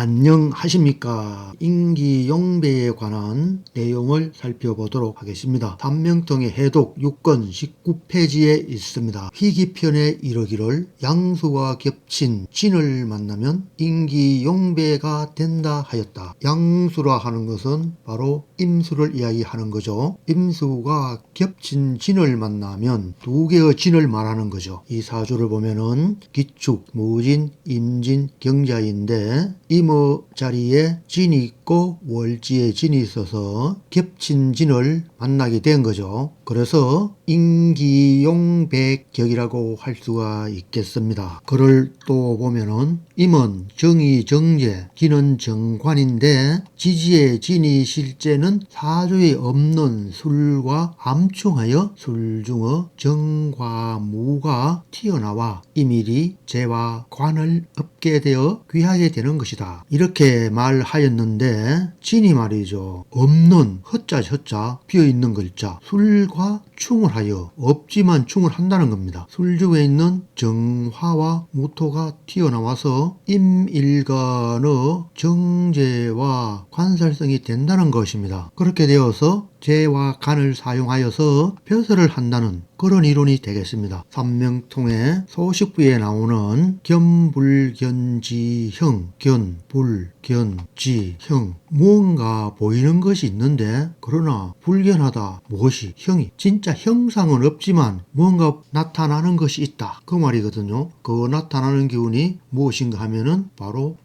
안녕하십니까. 임기용배에 관한 내용을 살펴보도록 하겠습니다. 삼명통의 해독 6권 19페이지에 있습니다. 희귀편에 이르기를 양수와 겹친 진을 만나면 임기용배가 된다 하였다. 양수라 하는 것은 바로 임수를 이야기하는 거죠. 임수가 겹친 진을 만나면 두 개의 진을 말하는 거죠. 이 사주를 보면은 기축, 무진, 임진, 경자인데 임의 자리에 진이 있고 월지에 진이 있어서 겹친 진을 만나게 된 거죠. 그래서 임기용백격이라고 할 수가 있겠습니다. 글을 또 보면은 임은 정의 정제, 진은 정관인데 지지의 진이 실제는 사주에 없는 술과 암충하여 술중의 정과 무가 튀어나와 임일이 재와 관을 얻게 되어 귀하게 되는 것이다. 이렇게 말하였는데 진이 말이죠. 없는 허자 비어있는 글자 술과 충을 하여 없지만 충을 한다는 겁니다. 술중에 있는 정화와 무토가 튀어나와서 임일간의 정제와 관살성이 된다는 것입니다. 그렇게 되어서 재와 간을 사용하여서 벼슬을 한다는 그런 이론이 되겠습니다. 삼명통의 소식부에 나오는 견불견지형, 견불견지형 무언가 보이는 것이 있는데 그러나 불견하다 무엇이 형이 진짜 형상은 없지만 무언가 나타나는 것이 있다 그 말이거든요. 그 나타나는 기운이 무엇인가 하면은 바로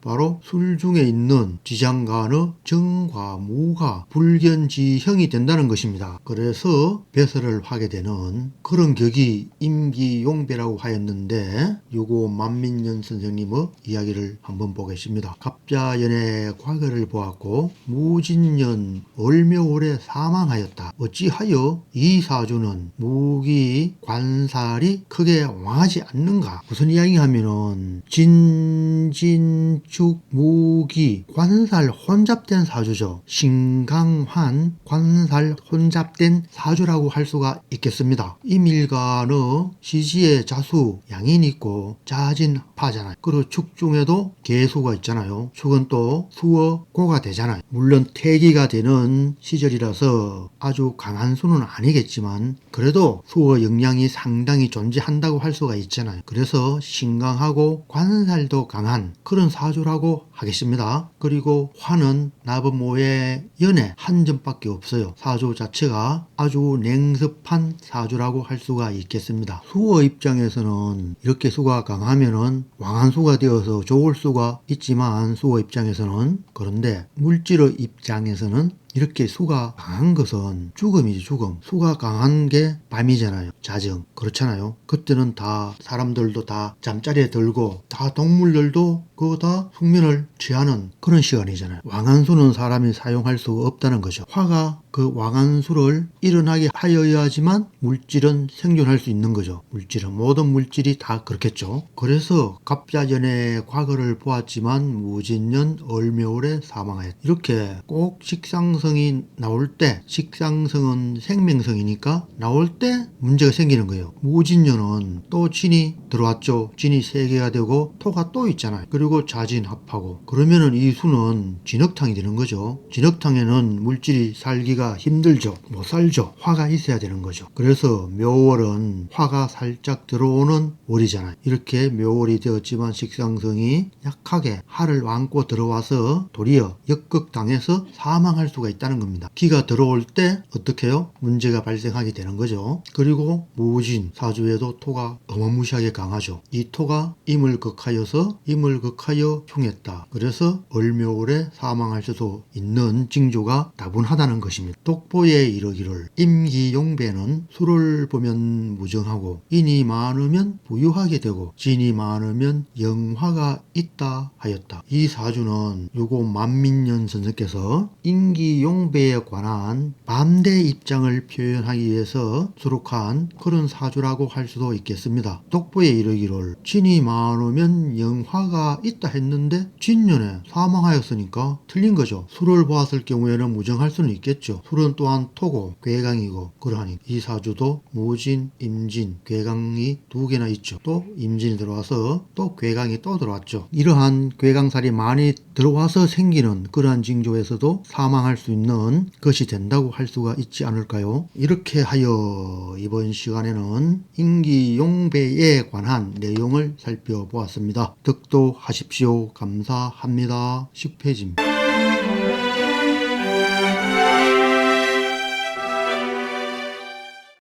술 중에 있는 지장간의 정과 무가 불견지형이 된다는 것입니다. 그래서 배설을 하게 되는 그런 격이 임기용배라고 하였는데 요거 만민년 선생님의 이야기를 한번 보겠습니다. 갑자연의 과거를 보았고 무진년 을묘월에 사망하였다. 어찌하여 이 사주는 무기 관살이 크게 왕하지 않는가? 무슨 이야기하면은 진진축 무기 관살 혼잡된 사주죠. 신강환 관살 혼잡된 사주라고 할 수가 있겠습니다. 임일간의 시지에 자수 양인이 있고 자진파잖아요. 그리고 축 중에도 계수가 있잖아요. 축은 또 수어 고가 되잖아요. 물론 태기가 되는 시절이라서 아주 강한 수는 아니겠지만 그래도 수어 영향이 상당히 존재한다고 할 수가 있잖아요. 그래서 신강하고 관살도 강한 그런 사주라고 하겠습니다. 그리고 화는 나부모의 연에 한 점밖에 없어요. 사주 자체가 아주 냉섭한 사주라고 할 수가 있겠습니다. 수어 입장에서는 이렇게 수가 강하면은 왕한 수가 되어서 좋을 수가 있지만 수어 입장에서는 그런데 물질의 입장에서는 이렇게 수가 강한 것은 죽음이지 죽음. 수가 강한 게 밤이잖아요. 자정. 그렇잖아요. 그때는 다 사람들도 다 잠자리에 들고 다 동물들도 그거 다 숙면을 취하는 그런 시간이잖아요. 왕한수는 사람이 사용할 수 없다는 거죠. 화가 그 왕한수를 일어나게 하여야지만 물질은 생존할 수 있는 거죠. 물질은 모든 물질이 다 그렇겠죠. 그래서 갑자전의 과거를 보았지만 무진년 을묘월에 사망하였다. 이렇게 꼭 식상성이 나올 때 식상성은 생명성이니까 나올 때 문제가 생기는 거예요. 무진년은 또 진이 들어왔죠. 진이 3개가 되고 토가 또 있잖아요. 그리고 자진합하고 그러면은 이 수는 진흙탕이 되는 거죠. 진흙탕에는 물질이 살기가 힘들죠. 못 살죠. 화가 있어야 되는 거죠. 그래서 묘월은 화가 살짝 들어오는 월이잖아요. 이렇게 묘월이 되었지만 식상성이 약하게 화를 안고 들어와서 도리어 역극당해서 사망할 수가 있다는 겁니다. 기가 들어올 때 어떻게 해요? 문제가 발생하게 되는 거죠. 그리고 무진 사주에도 토가 어마무시하게 강하죠. 이 토가 임을 극하여서 임을 극하여 흉했다. 그래서 을묘월에 사망할 수도 있는 징조가 다분하다는 것입니다. 독보에 이르기를 임기용배는 수를 보면 무정하고 인이 많으면 부유하게 되고 진이 많으면 영화가 있다 하였다. 이 사주는 요거 만민년 선생께서 임기용배의 임기용배에 관한 반대 입장을 표현하기 위해서 수록한 그런 사주라고 할 수도 있겠습니다. 독보에 이르기를 진이 많으면 영화가 있다 했는데 진년에 사망하였으니까 틀린 거죠. 술을 보았을 경우에는 무정할 수는 있겠죠. 술은 또한 토고 괴강이고 그러하니 이 사주도 무진, 임진, 괴강이 두 개나 있죠. 또 임진이 들어와서 또 괴강이 또 들어왔죠. 이러한 괴강살이 많이 들어와서 생기는 그러한 징조에서도 사망할 수 있는 것이 된다고 할 수가 있지 않을까요? 이렇게 하여 이번 시간에는 임기용배에 관한 내용을 살펴보았습니다. 득도하십시오. 감사합니다. 10페이지입니다.